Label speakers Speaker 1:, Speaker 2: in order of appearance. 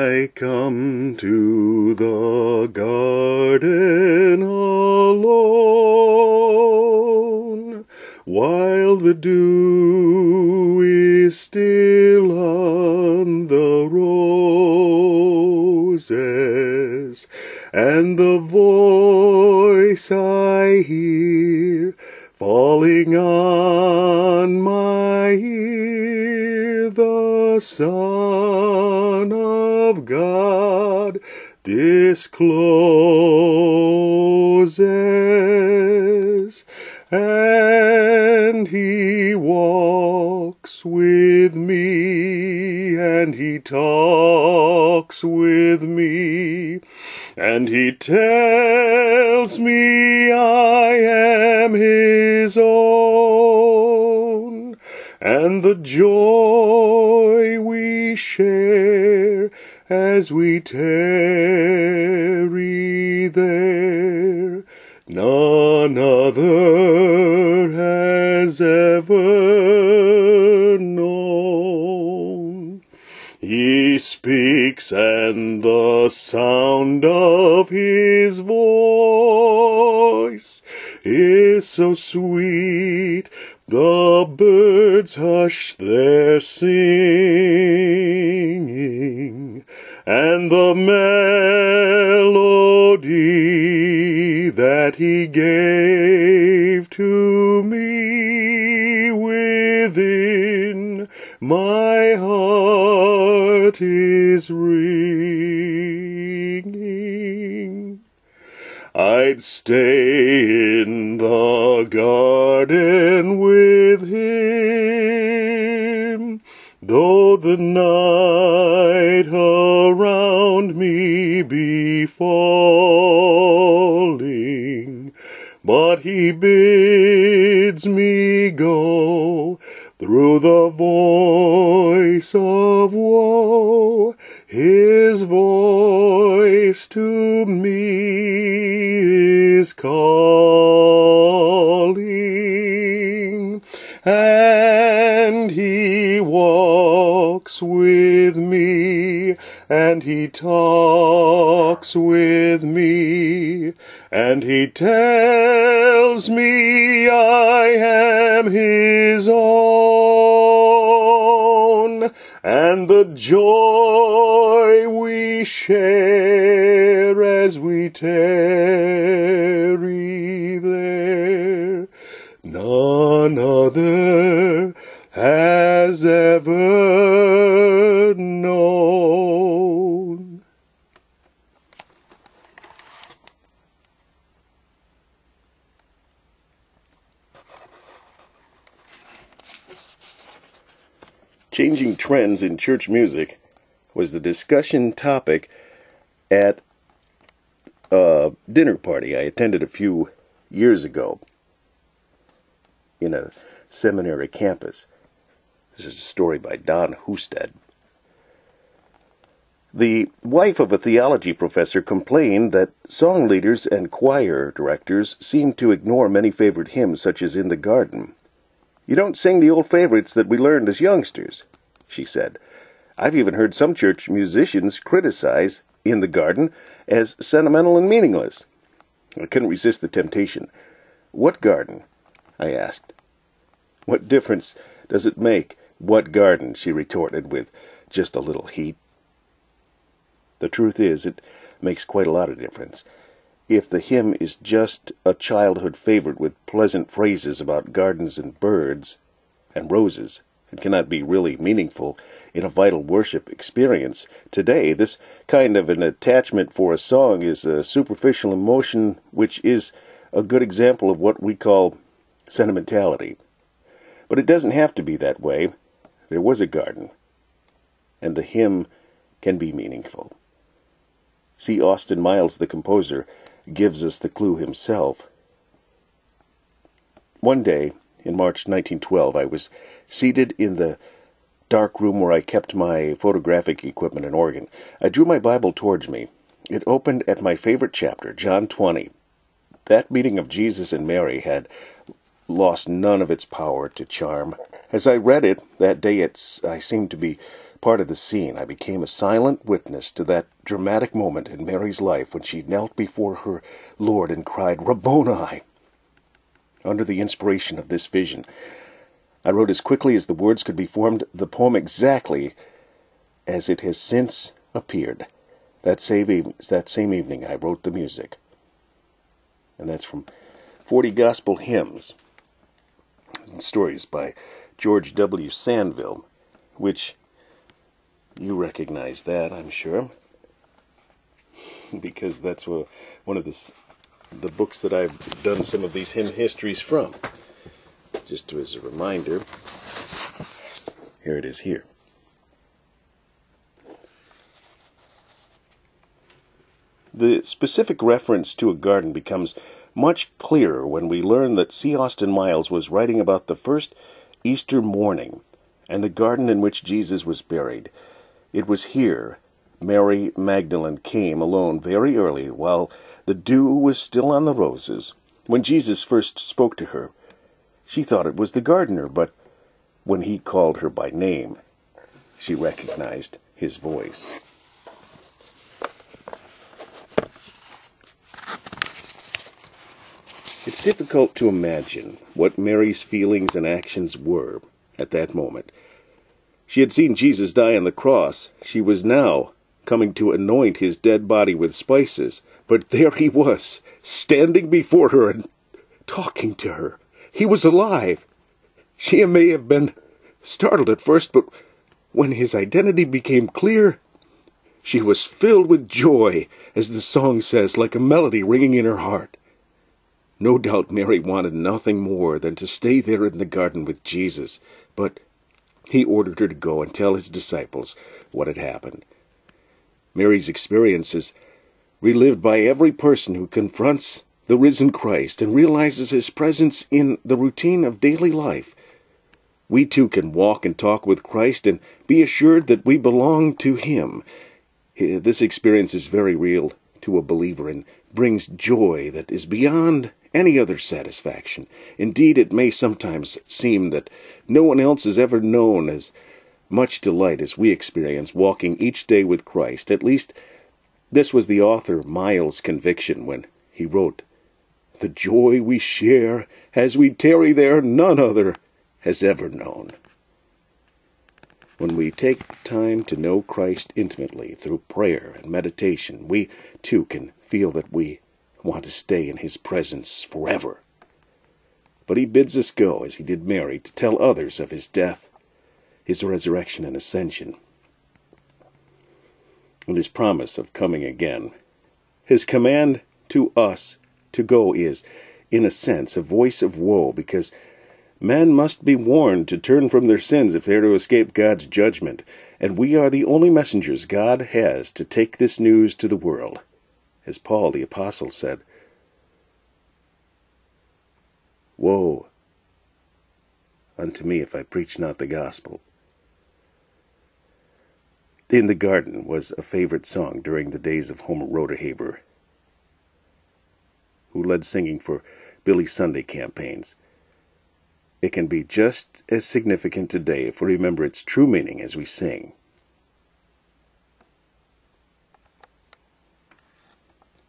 Speaker 1: I come to the garden alone, while the dew is still on the roses, and the voice I hear falling on my ear, the Son of God discloses, and he walks with me, and he talks with me, and he tells me I am his own, and the joy we share as we tarry there, none other has ever known. He speaks, and the sound of his voice is so sweet, the birds hush their singing, and the melody that he gave to me within my heart is ringing. I'd stay in the garden with him, though the night around me be falling, but he bids me go through the voice of woe. His voice to me is calling, and he walks with me, and he talks with me, and he tells me I am his own, and the joy we share as we tarry there, none other has ever known. Changing trends in church music was the discussion topic at a dinner party I attended a few years ago in a seminary campus. This is a story by Don Husted. The wife of a theology professor complained that song leaders and choir directors seemed to ignore many favorite hymns, such as In the Garden. "You don't sing the old favorites that we learned as youngsters," she said. "I've even heard some church musicians criticize In the Garden as sentimental and meaningless." I couldn't resist the temptation. "What garden?" I asked. "What difference does it make, what garden?" she retorted with just a little heat. The truth is, it makes quite a lot of difference. If the hymn is just a childhood favorite with pleasant phrases about gardens and birds and roses, it cannot be really meaningful in a vital worship experience. Today, this kind of an attachment for a song is a superficial emotion, which is a good example of what we call sentimentality. But it doesn't have to be that way. There was a garden, and the hymn can be meaningful. C. Austin Miles, the composer, gives us the clue himself. One day, in March 1912, I was seated in the dark room where I kept my photographic equipment and organ. I drew my Bible towards me. It opened at my favorite chapter, John 20. That meeting of Jesus and Mary had lost none of its power to charm. As I read it that day, I seemed to be part of the scene. I became a silent witness to that dramatic moment in Mary's life when she knelt before her Lord and cried, "Rabboni!" Under the inspiration of this vision, I wrote as quickly as the words could be formed the poem exactly as it has since appeared. That same evening I wrote the music. And that's from 40 Gospel Hymns and Stories by George W. Sandville, which you recognize that, I'm sure, because that's one of the books that I've done some of these hymn histories from. Just as a reminder, here it is here. The specific reference to a garden becomes much clearer when we learn that C. Austin Miles was writing about the first Easter morning and the garden in which Jesus was buried. It was here Mary Magdalene came alone very early while the dew was still on the roses. When Jesus first spoke to her, she thought it was the gardener, but when he called her by name, she recognized his voice. It's difficult to imagine what Mary's feelings and actions were at that moment. She had seen Jesus die on the cross. She was now coming to anoint his dead body with spices. But there he was, standing before her and talking to her. He was alive. She may have been startled at first, but when his identity became clear, she was filled with joy, as the song says, like a melody ringing in her heart. No doubt Mary wanted nothing more than to stay there in the garden with Jesus, but he ordered her to go and tell his disciples what had happened. Mary's experience is relived by every person who confronts the risen Christ and realizes his presence in the routine of daily life. We too can walk and talk with Christ and be assured that we belong to him. This experience is very real to a believer and brings joy that is beyond any other satisfaction. Indeed, it may sometimes seem that no one else has ever known as much delight as we experience walking each day with Christ. At least, this was the author Miles' conviction when he wrote, "The joy we share as we tarry there, none other has ever known." When we take time to know Christ intimately through prayer and meditation, we too can feel that we want to stay in his presence forever. But he bids us go, as he did Mary, to tell others of his death, his resurrection and ascension, and his promise of coming again. His command to us to go is, in a sense, a voice of woe, because men must be warned to turn from their sins if they are to escape God's judgment, and we are the only messengers God has to take this news to the world. As Paul the Apostle said, "Woe unto me if I preach not the gospel." "In the Garden" was a favorite song during the days of Homer Rodehaver, who led singing for Billy Sunday campaigns. It can be just as significant today if we remember its true meaning as we sing.